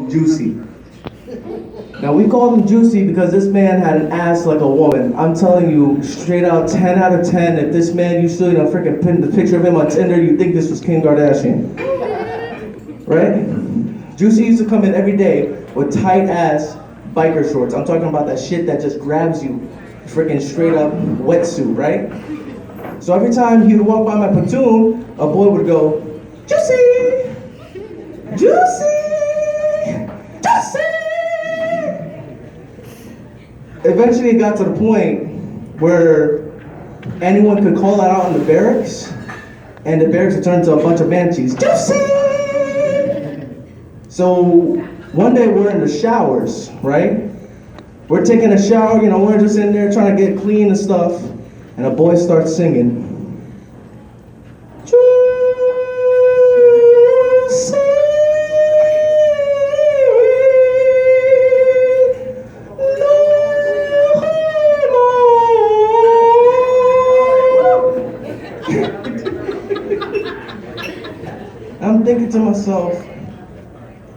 him Juicy. Now we called him Juicy because this man had an ass like a woman. I'm telling you, straight out, 10 out of 10. If this man, you still, freaking pin the picture of him on Tinder, you think this was Kim Kardashian. Right? Juicy used to come in every day with tight ass biker shorts. I'm talking about that shit that just grabs you, freaking straight up wetsuit, right? So every time he would walk by my platoon, a boy would go, Juicy! Juicy! Juicy! Eventually it got to the point where anyone could call that out in the barracks, and the barracks would turn into a bunch of banshees. Juicy! So one day we're in the showers, right? We're taking a shower, we're just in there trying to get clean and stuff, and a boy starts singing. Juicy, I'm thinking to myself,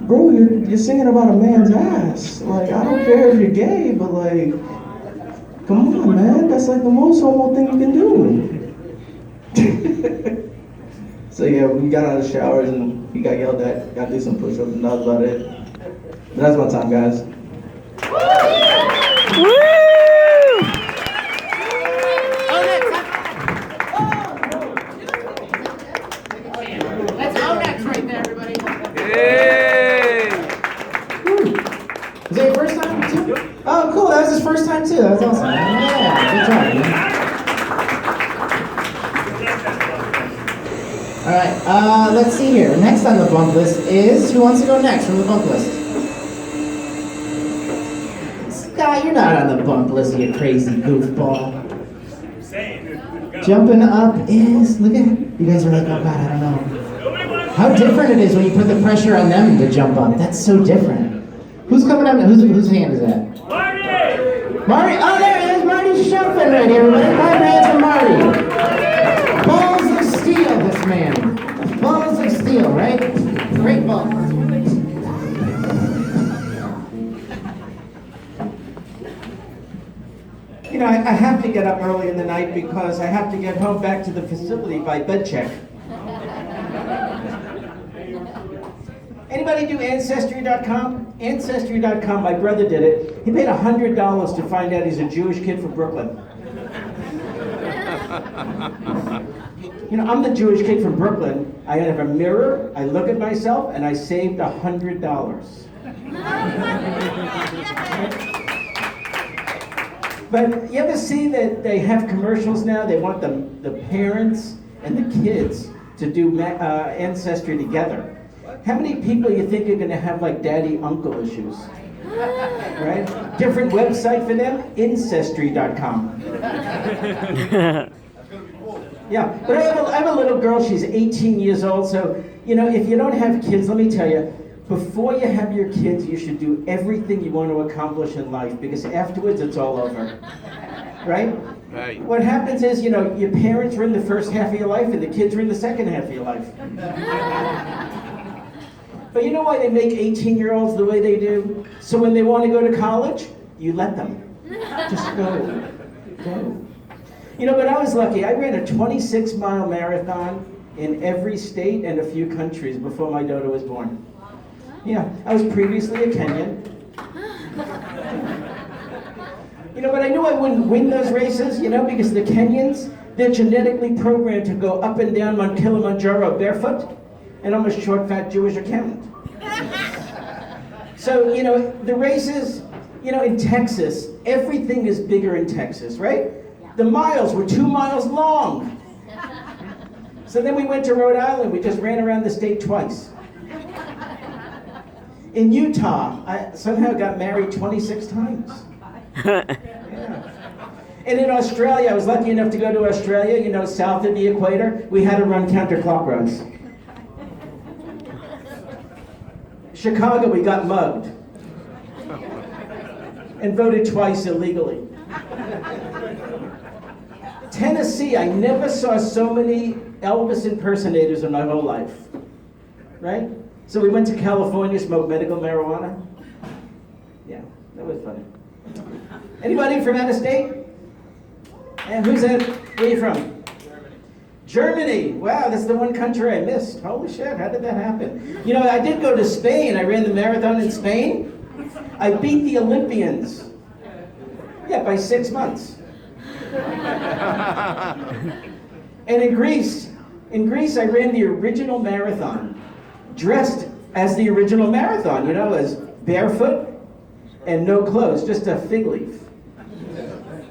bro, you're singing about a man's ass. Like, I don't care if you're gay, but like, come on, man. That's like the most homo thing you can do. So yeah, we got out of the showers and he got yelled at. Got to do some push-ups and that was about it. But that's my time, guys. That's Odex right there, everybody. Is that your first time too? Oh, cool. That was his first time too. That's awesome. Yeah, good job, man. All right, let's see here. Next on the bump list is, who wants to go next from the bump list? Scott, you're not on the bump list, you crazy goofball. Jumping up is, look at, you guys are like, oh God, I don't know. How different it is when you put the pressure on them to jump up. That's so different. Who's coming up? Whose hand is that? Marty! Marty! Oh, there it is. Marty's jumping right here, everybody. Five hands for Marty. Balls of steel, this man. Balls of steel, right? Great ball. I have to get up early in the night because I have to get home back to the facility by bed check. Anybody do Ancestry.com? Ancestry.com, my brother did it. He paid $100 to find out he's a Jewish kid from Brooklyn. I'm the Jewish kid from Brooklyn. I have a mirror, I look at myself, and I saved $100. But you ever see that they have commercials now? They want the parents and the kids to do Ancestry together. How many people you think are going to have like daddy-uncle issues? Right? Different website for them? Ancestry.com. Yeah, but I have a little girl, she's 18 years old, so, if you don't have kids, let me tell you, before you have your kids, you should do everything you want to accomplish in life, because afterwards it's all over. Right? Right. What happens is, your parents are in the first half of your life and the kids are in the second half of your life. But you know why they make 18-year-olds the way they do? So when they want to go to college, you let them. Just go. Go. But I was lucky. I ran a 26-mile marathon in every state and a few countries before my daughter was born. Yeah, I was previously a Kenyan. But I knew I wouldn't win those races, because the Kenyans, they're genetically programmed to go up and down Mount Kilimanjaro barefoot, and I'm a short, fat Jewish accountant. So, the races, in Texas, everything is bigger in Texas, right? The miles were 2 miles long. So then we went to Rhode Island. We just ran around the state twice. In Utah, I somehow got married 26 times. Yeah. And in Australia, I was lucky enough to go to Australia, south of the equator. We had to run counterclockwise. Chicago, we got mugged. And voted twice illegally. Tennessee, I never saw so many Elvis impersonators in my whole life. Right? So we went to California, smoked medical marijuana. Yeah, that was funny. Anybody from out of state? And who's that? Where are you from? Germany. Wow, that's the one country I missed. Holy shit, how did that happen? You know, I did go to Spain. I ran the marathon in Spain. I beat the Olympians. Yeah, by 6 months. And in Greece, I ran the original marathon, dressed as the original marathon, you know, as barefoot and no clothes, just a fig leaf.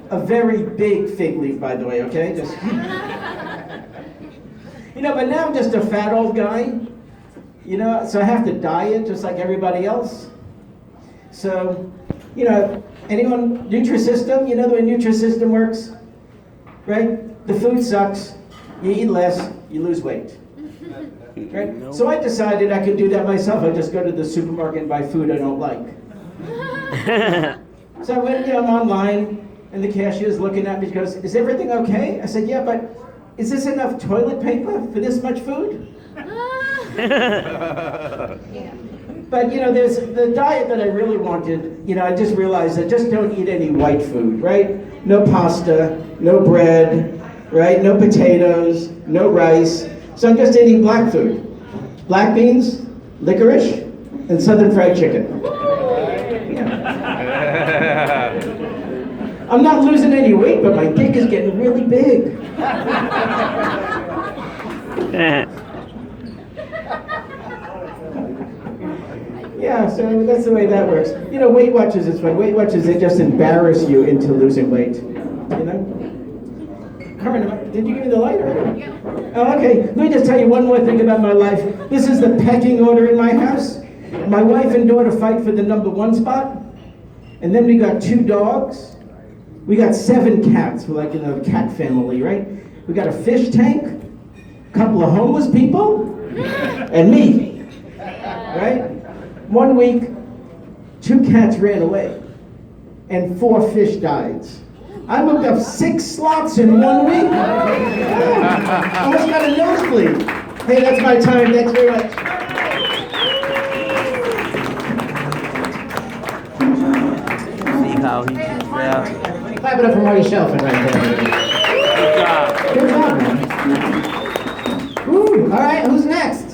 A very big fig leaf, by the way, okay? Just, you know, but now I'm just a fat old guy, you know, so I have to diet just like everybody else. So, you know, anyone, Nutrisystem, you know the way Nutrisystem works, right? The food sucks, you eat less, you lose weight. Right? Nope. So I decided I could do that myself. I just go to the supermarket and buy food I don't like. So I went, you know, online, and the cashier's looking at me. She goes, "Is everything okay?" I said, "Yeah, but is this enough toilet paper for this much food?" But you know, there's the diet that I really wanted. You know, I just realized I just don't eat any white food, right? No pasta, no bread, right? No potatoes, no rice. So I'm just eating black food. Black beans, licorice, and southern fried chicken. I'm not losing any weight, but my dick is getting really big. Yeah, so that's the way that works. You know, Weight Watchers is fun. Weight Watchers, they just embarrass you into losing weight. You know? Carmen, did you give me the lighter? Yeah. Oh, okay. Let me just tell you one more thing about my life. This is the pecking order in my house. My wife and daughter fight for the #1 spot. And then we got 2 dogs. We got 7 cats. We're like in a cat family, right? We got a fish tank, a couple of homeless people, and me. Right? One week, 2 cats ran away, and 4 fish died. I moved up 6 slots in 1 week. Yeah. Almost got a nosebleed. Hey, that's my time. Thanks very much. See how he did that. Clap it up for Marty Shelfin right there. Good job, man. Woo. All right, who's next?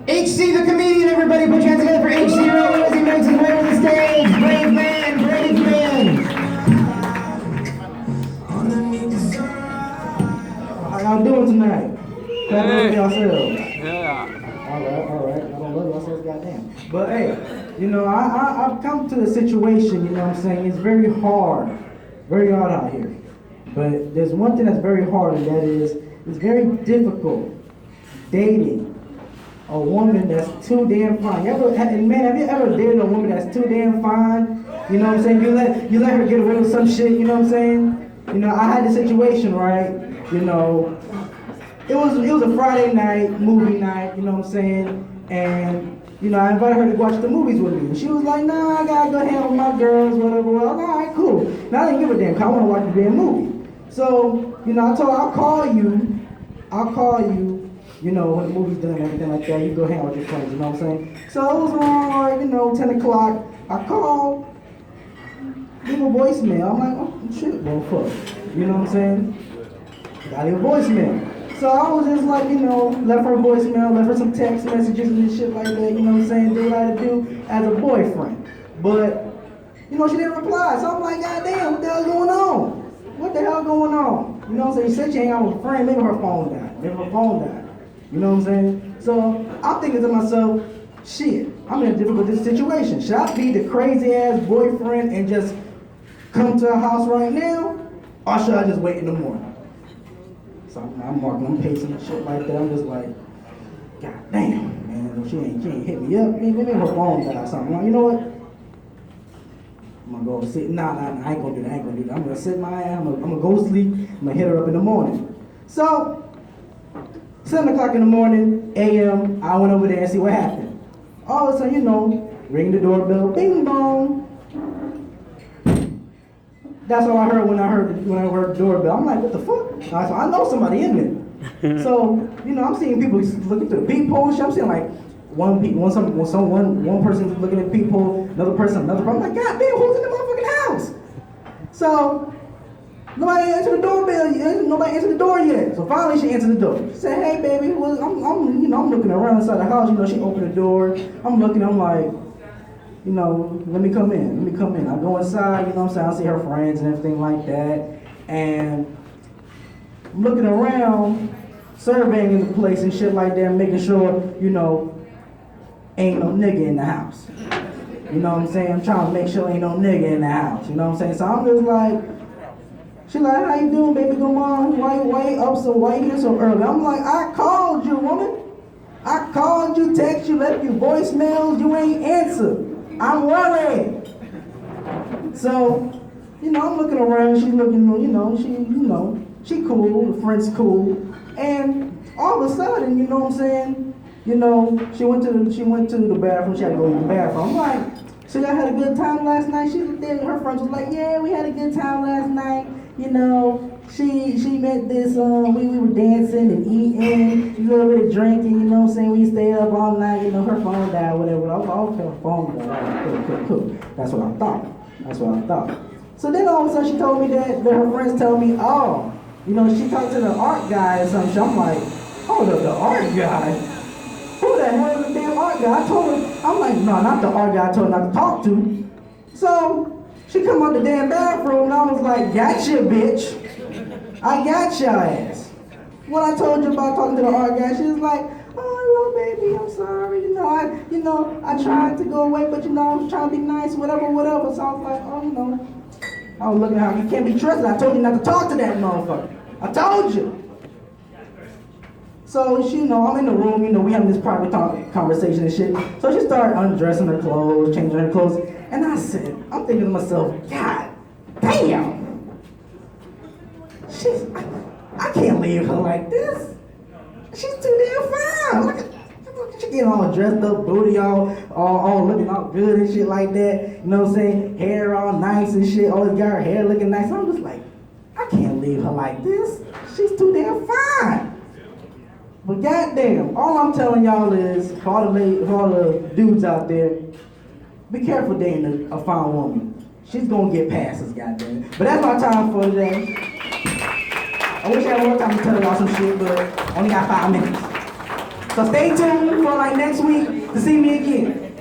HC the comedian, everybody put your hands together for HC as he makes his way to the stage. Brave man, brave man. How y'all doing tonight? Clap it up for yourselves. Yeah. All right. I don't love ourselves, goddamn. But hey, you know, I've come to a situation, you know what I'm saying, it's very hard out here. But there's one thing that's very hard, and that is, it's very difficult dating a woman that's too damn fine. And man, have you ever dated a woman that's too damn fine? You know what I'm saying? You let her get away with some shit, you know what I'm saying? You know, I had a situation, right? You know, it was a Friday night, movie night, you know what I'm saying? And, you know, I invited her to watch the movies with me. And she was like, "Nah, I gotta go hang out with my girls, whatever." Well, all right, cool. Now I didn't give a damn, 'cause I wanna watch the damn movie. So, you know, I told her, I'll call you, you know, when the movie's done and everything like that. You go hang out with your friends, you know what I'm saying? So it was around, you know, 10 o'clock. I called, leave a voicemail. I'm like, oh, shit, well, fuck. You know what I'm saying? Gotta leave a voicemail. So I was just like, you know, left her a voicemail, left her some text messages and shit like that, you know what I'm saying? Did what I had to do as a boyfriend. But, you know, she didn't reply. So I'm like, God damn, what the hell's going on? What the hell going on? You know what I'm saying? She said she hang out with a friend, maybe her phone died. You know what I'm saying? So I'm thinking to myself, shit, I'm in a difficult situation. Should I be the crazy ass boyfriend and just come to her house right now? Or should I just wait in the morning? So I'm marking, I'm pacing and shit like that. I'm just like, God damn, man, she ain't hit me up. Maybe her phone died or something. I'm like, you know what? I'm gonna go sit. Nah, I ain't gonna do that. I'm gonna sit my ass. I'm gonna go sleep. I'm gonna hit her up in the morning. So 7 o'clock in the morning, a.m., I went over there and see what happened. All of a sudden, you know, ring the doorbell, bing bong. That's all I heard when I heard the doorbell. I'm like, what the fuck? So I know somebody in there. So, you know, I'm seeing people looking through the peephole. I'm seeing like one person looking at the peephole, another person. I'm like, God damn, who's in the motherfucking house? So, nobody answered the doorbell. Nobody answered the door yet. So finally, she answered the door. She said, "Hey, baby, well, I'm looking around inside the house. You know, she opened the door. I'm looking. I'm like, you know, let me come in. Let me come in. I go inside. You know what I'm saying? I see her friends and everything like that. And I'm looking around, surveying the place and shit like that, making sure, you know, ain't no nigga in the house. You know what I'm saying? I'm trying to make sure ain't no nigga in the house. You know what I'm saying? So I'm just like, she like, how you doing, baby? Good morning. Why you here so early? I'm like, I called you, woman. I called you, text you, left you voicemails. You ain't answered. I'm worried. So, you know, I'm looking around. She's looking, she cool. The friend's cool. And all of a sudden, you know what I'm saying? You know, she went to the bathroom. She had to go to the bathroom. I'm like, so y'all had a good time last night? She was there. Her friends was like, yeah, we had a good time last night. You know, she met this, we were dancing and eating, a little bit of drinking, you know what I'm saying? We stayed up all night, you know, her phone died, whatever. I was like, okay, her phone died. Cool. That's what I thought. So then all of a sudden she told me that her friends told me, oh, you know, she talked to the art guy or something. I'm like, oh, the art guy? Who the hell is the damn art guy? I told her, I'm like, no, not the art guy I told her not to talk to. So, she come out the damn bathroom and I was like, gotcha, bitch. I got your ass. When I told you about talking to the art guy, she was like, oh, well, baby, I'm sorry. I tried to go away, but, I was trying to be nice, whatever. So I was like, oh, I was looking at her. You can't be trusted. I told you not to talk to that motherfucker. I told you. So, she, I'm in the room, we having this private conversation and shit. So she started undressing her clothes, changing her clothes. And I said, I'm thinking to myself, God damn. I can't leave her like this. She's too damn fine. Look at, she getting all dressed up, booty all looking all good and shit like that. You know what I'm saying? Hair all nice and shit. Always got her hair looking nice. I'm just like, I can't leave her like this. She's too damn fine. But goddamn, all I'm telling y'all is, for all the dudes out there, be careful dating a fine woman. She's gonna get passes, goddamn it. But that's my time for today. I wish I had more time to tell y'all some shit, but I only got 5 minutes. So stay tuned for like next week to see me again.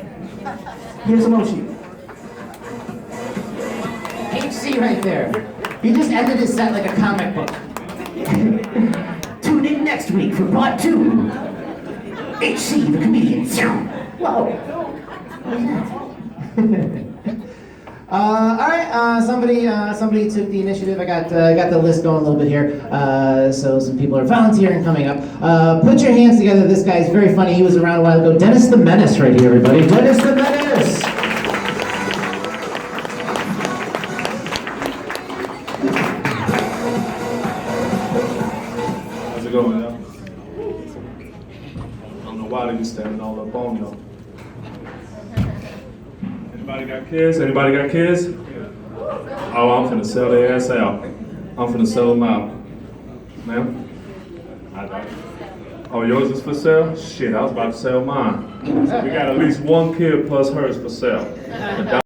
Here's some more shit. HC right there. He just ended his set like a comic book. Tune in next week for part 2. HC the comedian. Whoa. All right. Somebody took the initiative. I got the list going a little bit here. So some people are volunteering coming up. Put your hands together. This guy's very funny. He was around a while ago. Dennis the Menace, right here, everybody. Dennis the Menace. How's it going, y'all? I don't know why they be standing all up on y'all. Anybody got kids? Oh, I'm finna sell their ass out. I'm finna sell them out. Ma'am? Oh, yours is for sale? Shit, I was about to sell mine. We got at least one kid plus hers for sale.